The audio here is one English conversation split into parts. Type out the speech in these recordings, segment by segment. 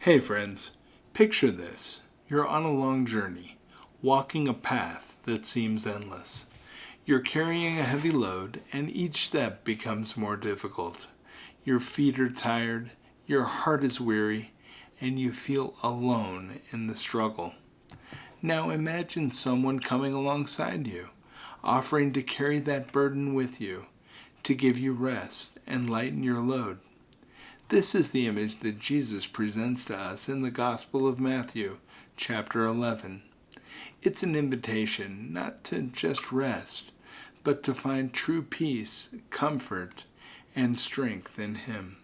Hey friends, picture this. You're on a long journey, walking a path that seems endless. You're carrying a heavy load, and each step becomes more difficult. Your feet are tired, your heart is weary, and you feel alone in the struggle. Now imagine someone coming alongside you, offering to carry that burden with you, to give you rest and lighten your load. This is the image that Jesus presents to us in the Gospel of Matthew, chapter 11. It's an invitation not to just rest, but to find true peace, comfort, and strength in Him.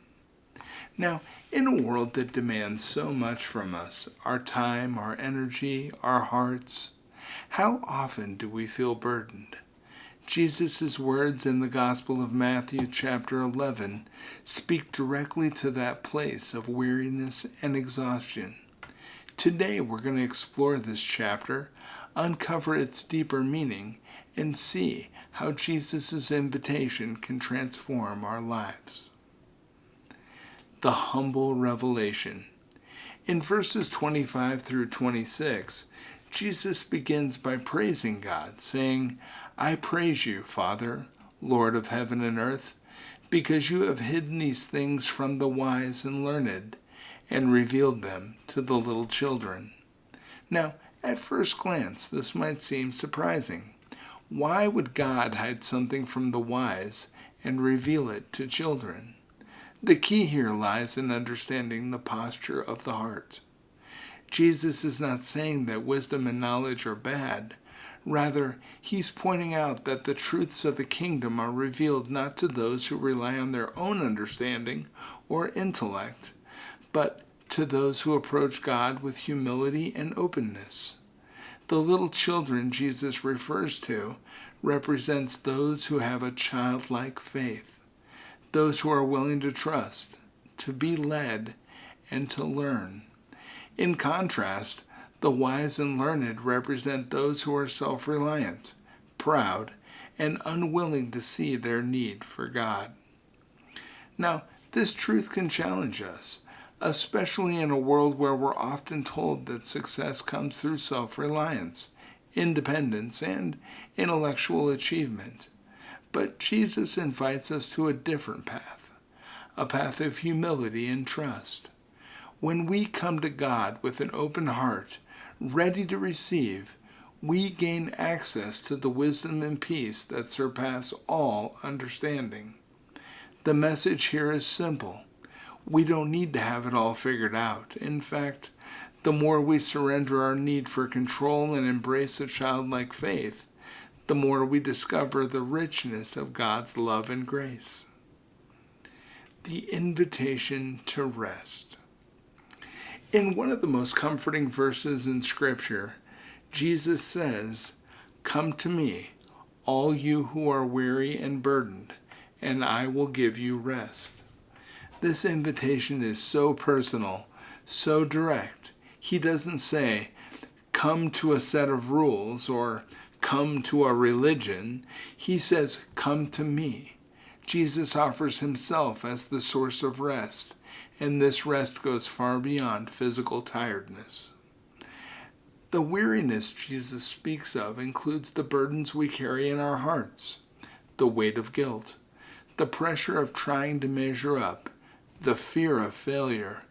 Now, in a world that demands so much from us, our time, our energy, our hearts, how often do we feel burdened? Jesus' words in the Gospel of Matthew chapter 11 speak directly to that place of weariness and exhaustion. Today we're going to explore this chapter, uncover its deeper meaning, and see how Jesus' invitation can transform our lives. The humble revelation. In verses 25 through 26, Jesus begins by praising God, saying, I praise you, Father, Lord of heaven and earth, because you have hidden these things from the wise and learned, and revealed them to the little children. Now, at first glance, this might seem surprising. Why would God hide something from the wise and reveal it to children? The key here lies in understanding the posture of the heart. Jesus is not saying that wisdom and knowledge are bad. Rather, he's pointing out that the truths of the kingdom are revealed not to those who rely on their own understanding or intellect, but to those who approach God with humility and openness. The little children Jesus refers to represents those who have a childlike faith, those who are willing to trust, to be led, and to learn. In contrast, the wise and learned represent those who are self-reliant, proud, and unwilling to see their need for God. Now, this truth can challenge us, especially in a world where we're often told that success comes through self-reliance, independence, and intellectual achievement. But Jesus invites us to a different path, a path of humility and trust. When we come to God with an open heart, ready to receive, we gain access to the wisdom and peace that surpass all understanding. The message here is simple. We don't need to have it all figured out. In fact, the more we surrender our need for control and embrace a childlike faith, the more we discover the richness of God's love and grace. The invitation to rest. In one of the most comforting verses in Scripture, Jesus says, Come to me, all you who are weary and burdened, and I will give you rest. This invitation is so personal, so direct. He doesn't say, come to a set of rules or come to a religion. He says, come to me. Jesus offers himself as the source of rest, and this rest goes far beyond physical tiredness. The weariness Jesus speaks of includes the burdens we carry in our hearts, the weight of guilt, the pressure of trying to measure up, the fear of failure,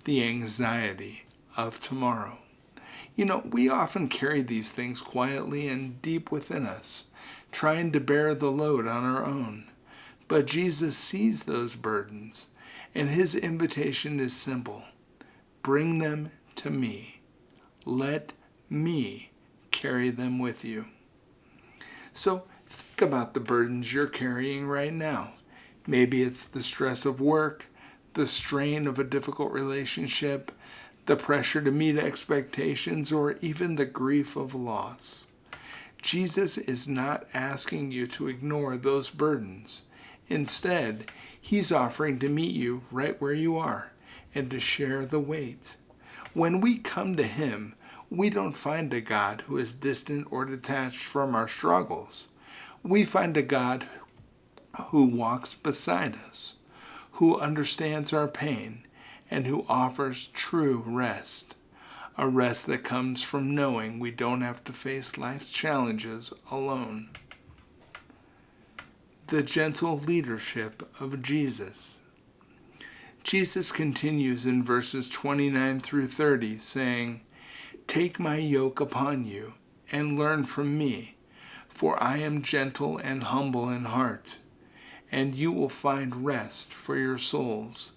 the anxiety of tomorrow. We often carry these things quietly and deep within us, trying to bear the load on our own. But Jesus sees those burdens, and his invitation is simple. Bring them to me. Let me carry them with you. So think about the burdens you're carrying right now. Maybe it's the stress of work, the strain of a difficult relationship, the pressure to meet expectations, or even the grief of loss. Jesus is not asking you to ignore those burdens. Instead, he's offering to meet you right where you are and to share the weight. When we come to him, we don't find a God who is distant or detached from our struggles. We find a God who walks beside us, who understands our pain, and who offers true rest. A rest that comes from knowing we don't have to face life's challenges alone. The gentle leadership of Jesus. Jesus continues in verses 29 through 30, saying, "Take my yoke upon you and learn from me, for I am gentle and humble in heart, and you will find rest for your souls.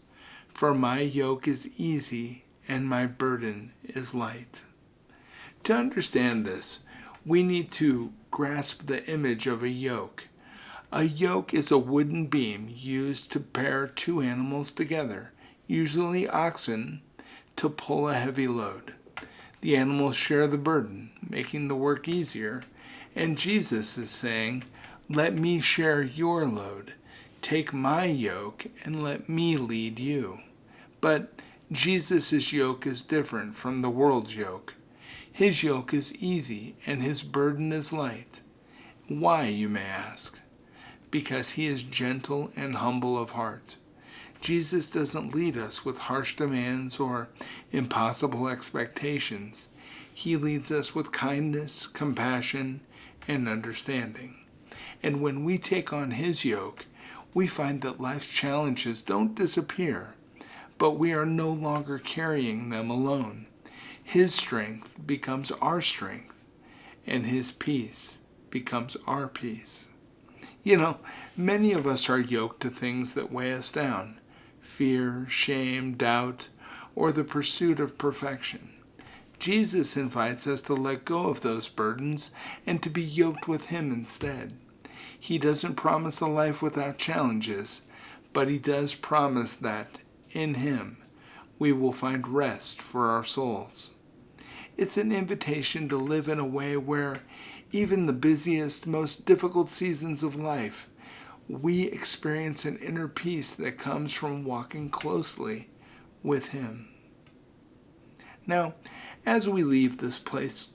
For my yoke is easy and my burden is light." To understand this, we need to grasp the image of a yoke. A yoke is a wooden beam used to pair two animals together, usually oxen, to pull a heavy load. The animals share the burden, making the work easier, and Jesus is saying, "Let me share your load. Take my yoke and let me lead you." But Jesus' yoke is different from the world's yoke. His yoke is easy and his burden is light. Why, you may ask? Because he is gentle and humble of heart. Jesus doesn't lead us with harsh demands or impossible expectations. He leads us with kindness, compassion, and understanding. And when we take on his yoke, we find that life's challenges don't disappear, but we are no longer carrying them alone. His strength becomes our strength, and his peace becomes our peace. You know, many of us are yoked to things that weigh us down: fear, shame, doubt, or the pursuit of perfection. Jesus invites us to let go of those burdens and to be yoked with him instead. He doesn't promise a life without challenges, but he does promise that in him we will find rest for our souls. It's an invitation to live in a way where even the busiest, most difficult seasons of life, we experience an inner peace that comes from walking closely with him. Now, as we leave this place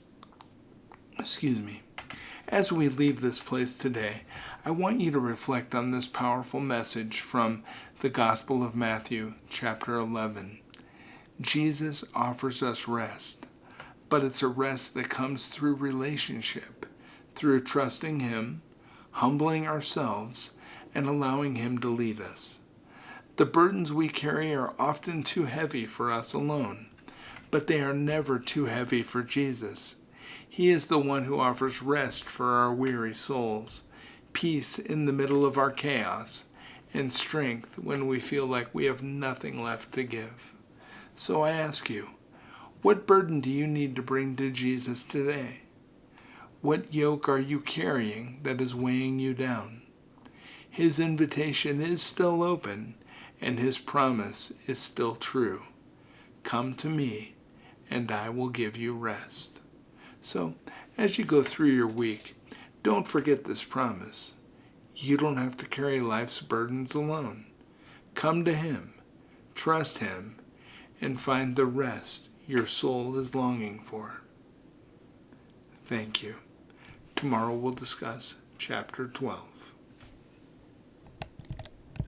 today, I want you to reflect on this powerful message from the Gospel of Matthew, chapter 11. Jesus offers us rest, but it's a rest that comes through relationship, through trusting him, humbling ourselves, and allowing him to lead us. The burdens we carry are often too heavy for us alone, but they are never too heavy for Jesus. He is the one who offers rest for our weary souls, peace in the middle of our chaos, and strength when we feel like we have nothing left to give. So I ask you, what burden do you need to bring to Jesus today? What yoke are you carrying that is weighing you down? His invitation is still open, and his promise is still true. Come to me, and I will give you rest. So, as you go through your week, don't forget this promise. You don't have to carry life's burdens alone. Come to him, trust him, and find the rest your soul is longing for. Thank you. Tomorrow we'll discuss chapter 12.